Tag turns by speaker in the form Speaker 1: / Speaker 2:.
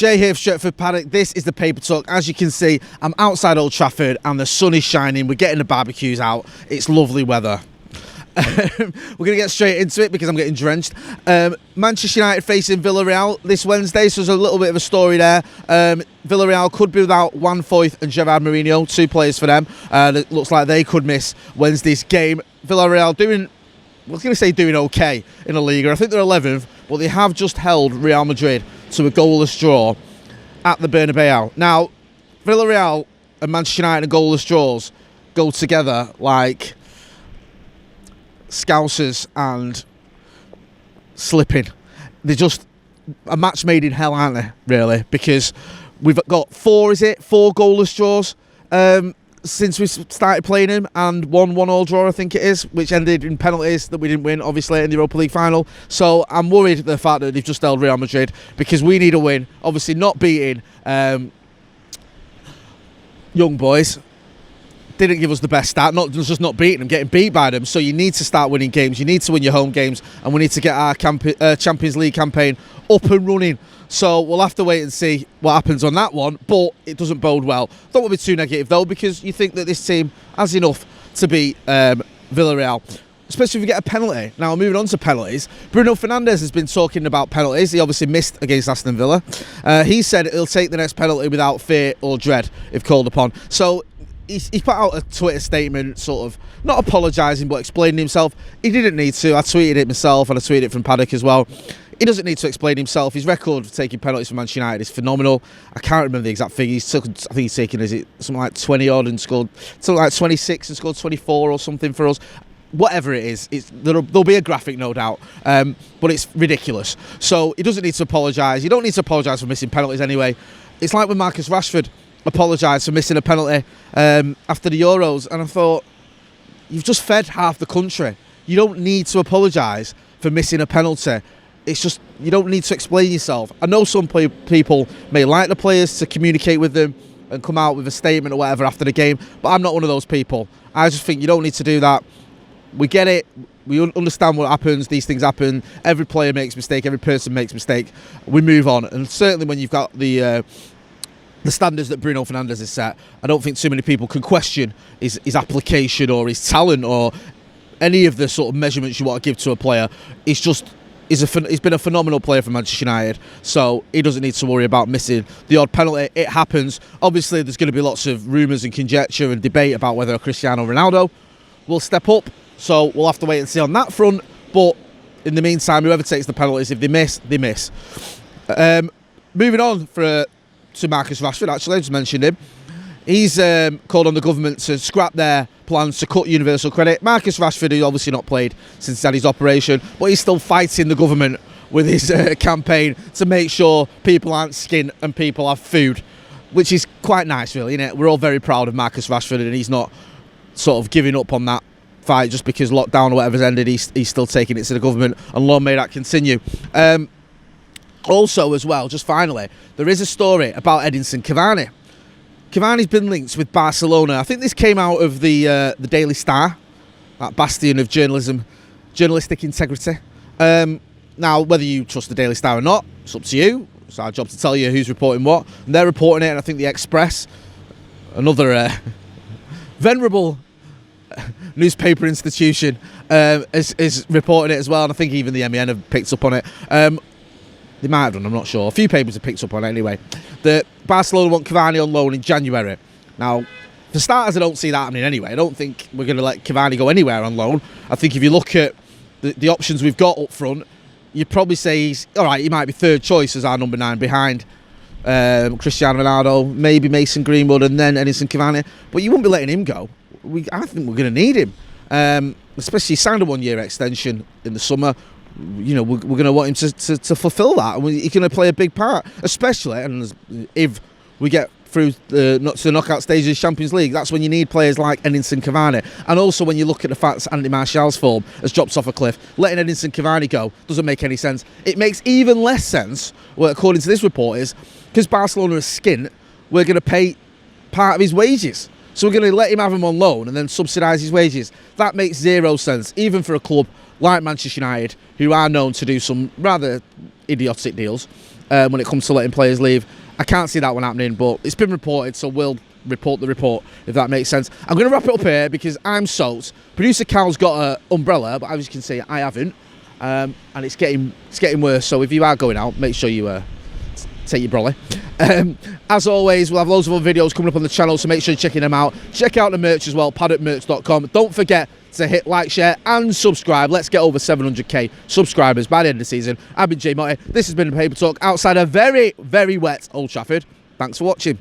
Speaker 1: Jay here for Stretford, Paddock. This is the Paper Talk. As you can see, I'm outside Old Trafford and the sun is shining. We're getting the barbecues out. It's lovely weather. We're going to get straight into it because I'm getting drenched. Manchester United facing Villarreal this Wednesday, so there's a little bit of a story there. Villarreal could be without Juan Foyth and Gerard Mourinho, two players for them. It looks like they could miss Wednesday's game. Villarreal doing okay in the Liga. I think they're 11th, but they have just held Real Madrid to a goalless draw at the Bernabeu. Now, Villarreal and Manchester United and goalless draws go together like Scousers and slipping. They're just a match made in hell, aren't they, really? Because we've got four goalless draws since we started playing them, and one 1-1 draw, I think it is, which ended in penalties that we didn't win, obviously, in the Europa League final. So I'm worried at the fact that they've just held Real Madrid, because we need a win. Obviously not beating young boys didn't give us the best start, not beating them, getting beat by them. So you need to start winning games, you need to win your home games, and we need to get our Champions League campaign up and running. So we'll have to wait and see what happens on that one, but it doesn't bode well. Don't want to be too negative though, because you think that this team has enough to beat Villarreal, especially if we get a penalty. Now, moving on to penalties, Bruno Fernandes has been talking about penalties. He obviously missed against Aston Villa. He said he'll take the next penalty without fear or dread if called upon. So he put out a Twitter statement, sort of not apologising but explaining himself. He didn't need to. I tweeted it myself, and I tweeted it from Paddock as well. He doesn't need to explain himself. His record for taking penalties for Manchester United is phenomenal. I can't remember the exact figure. I think he's taken, is it something like 20 odd and scored something like 26 and scored 24 or something for us. Whatever it is, there'll be a graphic, no doubt, but it's ridiculous. So he doesn't need to apologise. You don't need to apologise for missing penalties anyway. It's like when Marcus Rashford apologised for missing a penalty after the Euros, and I thought, you've just fed half the country. You don't need to apologise for missing a penalty. It's just, you don't need to explain yourself. I know some people may like the players to communicate with them and come out with a statement or whatever after the game, but I'm not one of those people. I just think you don't need to do that. We get it. We understand what happens. These things happen. Every player makes a mistake. Every person makes a mistake. We move on. And certainly when you've got the standards that Bruno Fernandes has set, I don't think too many people can question his application or his talent or any of the sort of measurements you want to give to a player. He's been a phenomenal player for Manchester United, so he doesn't need to worry about missing the odd penalty. It happens. Obviously, there's going to be lots of rumours and conjecture and debate about whether Cristiano Ronaldo will step up, so we'll have to wait and see on that front. But in the meantime, whoever takes the penalties, if they miss, they miss. Moving on to Marcus Rashford, actually, I just mentioned him. He's called on the government to scrap their plans to cut universal credit. Marcus Rashford, who's obviously not played since he had his operation, but he's still fighting the government with his campaign to make sure people aren't skint and people have food, which is quite nice, really, isn't it? We're all very proud of Marcus Rashford, and he's not sort of giving up on that fight just because lockdown or whatever's ended. He's still taking it to the government, and long may that continue. Also, as well, just finally, there is a story about Edinson Cavani. Cavani's been linked with Barcelona. I think this came out of the Daily Star, that bastion of journalistic integrity. Now, whether you trust the Daily Star or not, it's up to you. It's our job to tell you who's reporting what. And they're reporting it, and I think the Express, another venerable newspaper institution, is reporting it as well. And I think even the MEN have picked up on it. They might have done, I'm not sure. A few papers have picked up on it anyway. That Barcelona want Cavani on loan in January. Now, for starters, I don't see that happening anyway. I don't think we're going to let Cavani go anywhere on loan. I think if you look at the options we've got up front, you'd probably say he's, all right, he might be third choice as our number 9 behind Cristiano Ronaldo, maybe Mason Greenwood, and then Edinson Cavani. But you wouldn't be letting him go. I think we're going to need him. Especially he signed a 1-year extension in the summer. You know, we're going to want him to fulfil that, and he's going to play a big part, especially and if we get through to the knockout stage of the Champions League. That's when you need players like Edinson Cavani. And also when you look at the fact that Andy Martial's form has dropped off a cliff, letting Edinson Cavani go doesn't make any sense. It makes even less sense, well, according to this report, is because Barcelona is skint, we're going to pay part of his wages. So we're going to let him have him on loan and then subsidise his wages. That makes zero sense, even for a club like Manchester United, who are known to do some rather idiotic deals. when it comes to letting players leave. I can't see that one happening, but it's been reported, so we'll report the report, if that makes sense. I'm going to wrap it up here because I'm soaked. Producer Cal's got an umbrella, but as you can see, I haven't. And it's getting worse, so if you are going out, make sure you take your brolly. As always, we'll have loads of other videos coming up on the channel, so make sure you're checking them out. Check out the merch as well, paddockmerch.com. Don't forget to hit like, share and subscribe. Let's get over 700k subscribers by the end of the season. I've been Jay Motti. This has been a Paper Talk outside a very, very wet Old Trafford. Thanks for watching.